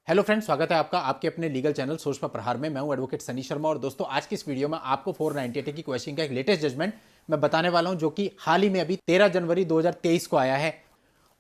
Hello friends, स्वागत है आपका आपके अपने लीगल चैनल सोच पर प्रहार में। मैं हूं एडवोकेट सनी शर्मा और दोस्तों आज की इस वीडियो में आपको 498 की क्वेश्चन का एक लेटेस्ट जजमेंट मैं बताने वाला हूं जो कि हाल ही में अभी 13 जनवरी 2023 को आया है।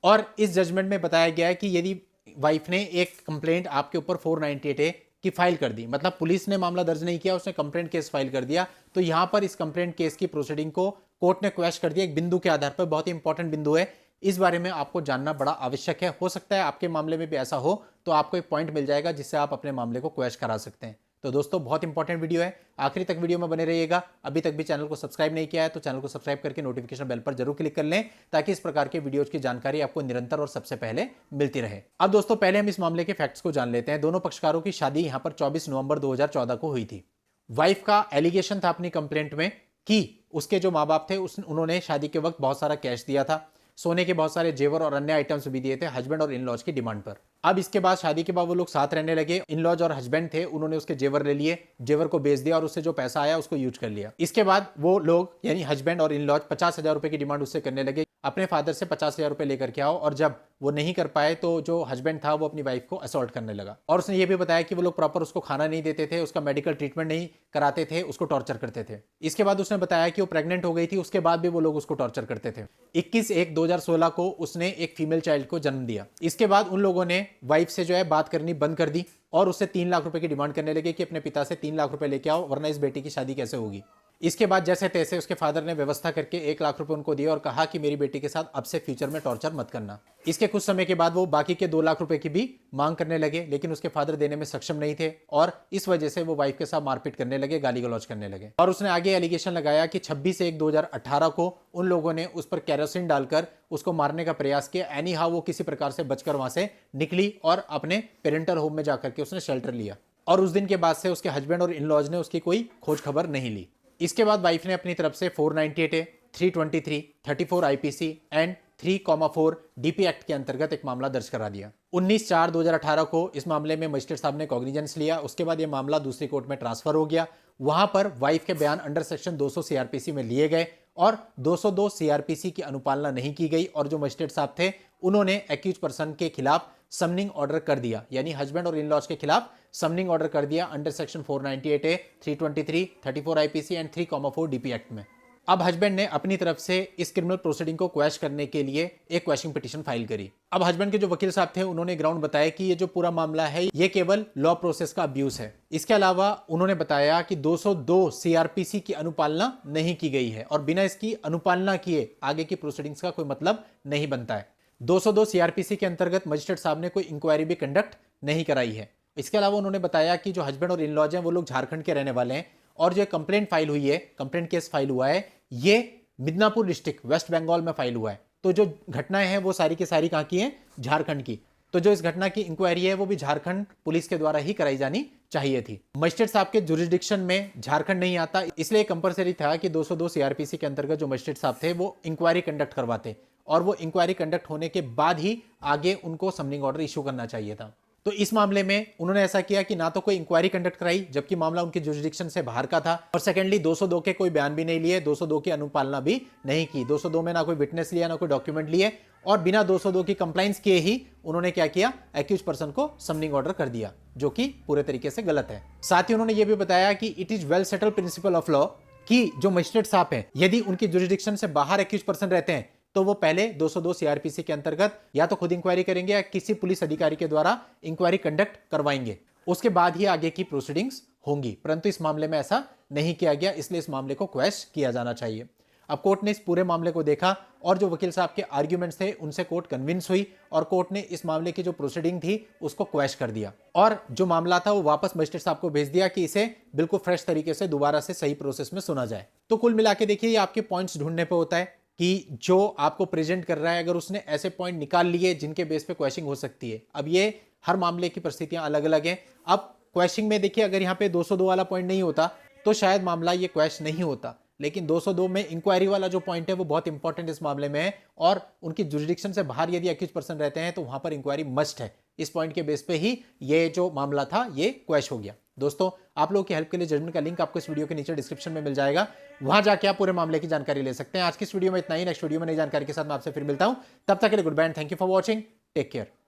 और इस जजमेंट में बताया गया है कि यदि वाइफ ने एक कंप्लेंट आपके ऊपर 498 की फाइल कर दी, मतलब पुलिस ने मामला दर्ज नहीं किया, उसने कंप्लेंट केस फाइल कर दिया, तो यहां पर इस कंप्लेंट केस की प्रोसीडिंग को कोर्ट ने क्वेश कर दिया एक बिंदु के आधार पर। बहुत ही इंपॉर्टेंट बिंदु है, इस बारे में आपको जानना बड़ा आवश्यक है। हो सकता है आपके मामले में भी ऐसा हो, तो आपको एक पॉइंट मिल जाएगा जिससे आप अपने मामले को क्वेश करा सकते हैं। तो दोस्तों बहुत इंपॉर्टेंट वीडियो है, आखिरी तक वीडियो में बने रहिएगा। अभी तक भी चैनल को सब्सक्राइब नहीं किया है तो चैनल को सब्सक्राइब करके नोटिफिकेशन बेल पर जरूर क्लिक कर लें, ताकि इस प्रकार के वीडियोज की जानकारी आपको निरंतर और सबसे पहले मिलती रहे। अब दोस्तों पहले हम इस मामले के फैक्ट्स को जान लेते हैं। दोनों पक्षकारों की शादी यहां पर 24 नवंबर 2014 को हुई थी। वाइफ का एलिगेशन था अपनी कंप्लेंट में कि उसके जो माँ बाप थे उन्होंने शादी के वक्त बहुत सारा कैश दिया था, सोने के बहुत सारे जेवर और अन्य आइटम्स भी दिए थे हस्बैंड और इन लॉज की डिमांड पर। अब इसके बाद शादी के बाद वो लोग साथ रहने लगे। इन लॉज और हस्बैंड थे, उन्होंने उसके जेवर ले लिए, जेवर को बेच दिया और उससे जो पैसा आया उसको यूज कर लिया। इसके बाद वो लोग यानी हस्बैंड और इन लॉज 50,000 रुपए की डिमांड उससे करने लगे, अपने फादर से 50,000 रुपए लेकर के आओ। और जब वो नहीं कर पाए तो जो हस्बैंड था वो अपनी वाइफ को असॉल्ट करने लगा। और उसने ये भी बताया कि वो लोग प्रॉपर उसको खाना नहीं देते थे, उसका मेडिकल ट्रीटमेंट नहीं कराते थे, उसको टॉर्चर करते थे। इसके बाद उसने बताया कि वो प्रेग्नेंट हो गई थी, उसके बाद भी वो लोग उसको टॉर्चर करते थे। 21/1/2016 को उसने एक फीमेल चाइल्ड को जन्म दिया। इसके बाद उन लोगों ने वाइफ से जो है बात करनी बंद कर दी और उससे 3 लाख रुपए की डिमांड करने लगे कि अपने पिता से 3 लाख रुपए लेके आओ, वरना इस बेटी की शादी कैसे होगी। इसके बाद जैसे तैसे उसके फादर ने व्यवस्था करके 1 लाख रुपए उनको दिए और कहा कि मेरी बेटी के साथ अब से फ्यूचर में टॉर्चर मत करना। इसके कुछ समय के बाद वो बाकी के 2 लाख रुपए की भी मांग करने लगे, लेकिन उसके फादर देने में सक्षम नहीं थे और इस वजह से वो वाइफ के साथ मारपीट करने लगे, गाली गलौज करने लगे। और उसने आगे एलिगेशन लगाया कि 26/1/2018 को उन लोगों ने उस पर कैरोसिन डालकर उसको मारने का प्रयास किया। एनी हाउ वो किसी प्रकार से बचकर वहां से निकली और अपने पेरेंटल होम में जाकर के उसने शेल्टर लिया। और उस दिन के बाद से उसके हस्बैंड और इन लॉज ने उसकी कोई खोज खबर नहीं ली। इसके बाद वाइफ ने अपनी तरफ से 498A, 323, 34 IPC and 3,4 DP act के अंतर्गत एक मामला दर्ज करा दिया। 19/4/2018 को इस मामले में मजिस्ट्रेट साहब ने कॉग्निजेंस लिया। उसके बाद यह मामला दूसरी कोर्ट में ट्रांसफर हो गया। वहां पर वाइफ के बयान अंडर सेक्शन 200 CRPC में लिए गए और 202 CRPC की अनुपालना नहीं की गई। और जो मजिस्ट्रेट साहब थे उन्होंने एक्यूज पर्सन के खिलाफ समनिंग ऑर्डर कर दिया, यानी हस्बैंड और इन लॉज के खिलाफ समनिंग ऑर्डर कर दिया under section 498A, 323, 34 IPC and 3,4 DP act में। अब हस्बैंड ने अपनी तरफ से इस क्रिमिनल प्रोसीडिंग को क्वैश करने के लिए एक क्वैशिंग पिटीशन फाइल करी। अब हस्बैंड के जो वकील साहब थे उन्होंने ग्राउंड बताया कि ये जो पूरा मामला है ये केवल लॉ प्रोसेस का अब्यूज है। इसके अलावा उन्होंने बताया कि 202 CRPC की अनुपालना नहीं की गई है और बिना इसकी अनुपालना किए आगे की प्रोसीडिंग्स का कोई मतलब नहीं बनता है। 202 CRPC के अंतर्गत मजिस्ट्रेट साहब ने कोई इंक्वायरी भी कंडक्ट नहीं कराई है। इसके अलावा उन्होंने बताया कि जो हस्बैंड और इन लॉज हैं वो लोग झारखंड के रहने वाले हैं और जो कंप्लेंट फाइल हुई है, कंप्लेंट केस फाइल हुआ है, ये मिदनापुर डिस्ट्रिक्ट वेस्ट बंगाल में फाइल हुआ है। तो जो घटनाएं हैं वो सारी की सारी कहां की हैं? झारखंड की। तो जो इस घटना की इंक्वायरी है वो भी झारखंड पुलिस के द्वारा ही कराई जानी चाहिए थी। मजिस्ट्रेट साहब के जुरिसडिक्शन में झारखंड नहीं आता, इसलिए कंपलसरी था कि 202 CRPC के अंतर्गत जो मजिस्ट्रेट साहब थे वो इंक्वायरी कंडक्ट करवाते और वो इंक्वायरी कंडक्ट होने के बाद ही आगे उनको समनिंग ऑर्डर इशू करना चाहिए था। तो इस मामले में उन्होंने ऐसा किया कि ना तो कोई इंक्वायरी कंडक्ट कराई जबकि मामला उनके जुरिसडिक्शन से बाहर का था, और सेकेंडली 202 के कोई बयान भी नहीं लिए, 202 की अनुपालना भी नहीं की। 202 में ना कोई विटनेस लिया, ना कोई डॉक्यूमेंट लिए और बिना 202 की कंप्लाइंस किए ही उन्होंने क्या किया? एक्यूज पर्सन को समनिंग ऑर्डर कर दिया, जो कि पूरे तरीके से गलत है। साथ ही उन्होंने यह भी बताया कि it is well settled principle of law कि जो मजिस्ट्रेट साहब हैं यदि उनकी जुरिसडिक्शन से बाहर एक्यूज पर्सन रहते हैं तो वो पहले 202 CRPC के अंतर्गत या तो खुद इंक्वायरी करेंगे या किसी पुलिस अधिकारी के द्वारा इंक्वायरी कंडक्ट करवाएंगे, उसके बाद ही आगे की प्रोसीडिंग्स होंगी। परंतु इस मामले में ऐसा नहीं किया गया, इसलिए इस मामले को क्वैश किया जाना चाहिए। अब कोर्ट ने इस पूरे मामले को देखा और जो वकील साहब के आर्ग्यूमेंट्स थे उनसे कोर्ट कन्विंस हुई और कोर्ट ने इस मामले की जो प्रोसीडिंग थी उसको क्वैश कर दिया और जो मामला था वो वापस मजिस्ट्रेट साहब को भेज दिया कि इसे बिल्कुल फ्रेश तरीके से दोबारा से सही प्रोसेस में सुना जाए। तो कुल मिला के देखिए, ये आपके पॉइंट्स ढूंढने पर होता है कि जो आपको प्रेजेंट कर रहा है अगर उसने ऐसे पॉइंट निकाल लिए जिनके बेस पे क्वेश्चनिंग हो सकती है। अब ये हर मामले की परिस्थितियां अलग अलग हैं। अब क्वेश्चनिंग में देखिए, अगर यहां पे 202 वाला पॉइंट नहीं होता तो शायद मामला ये क्वेश्चन नहीं होता, लेकिन 202 में इंक्वायरी वाला जो पॉइंट है वो बहुत इंपॉर्टेंट इस मामले में है और उनकी जुरिसडिक्शन से बाहर यदि एक्यूज पर्सन रहते हैं तो वहां पर इंक्वायरी मस्ट है। इस पॉइंट के बेस पे ही ये जो मामला था ये क्वैश हो गया। दोस्तों, आप लोगों की हेल्प के लिए जजमेंट का लिंक आपको इस वीडियो के नीचे डिस्क्रिप्शन में मिल जाएगा, वहां जाके आप पूरे मामले की जानकारी ले सकते हैं। आज की इस वीडियो में इतना ही, नेक्स्ट वीडियो में नई जानकारी के साथ मैं आपसे फिर मिलता हूं। तब तक के लिए goodbye and thank you for watching, take care.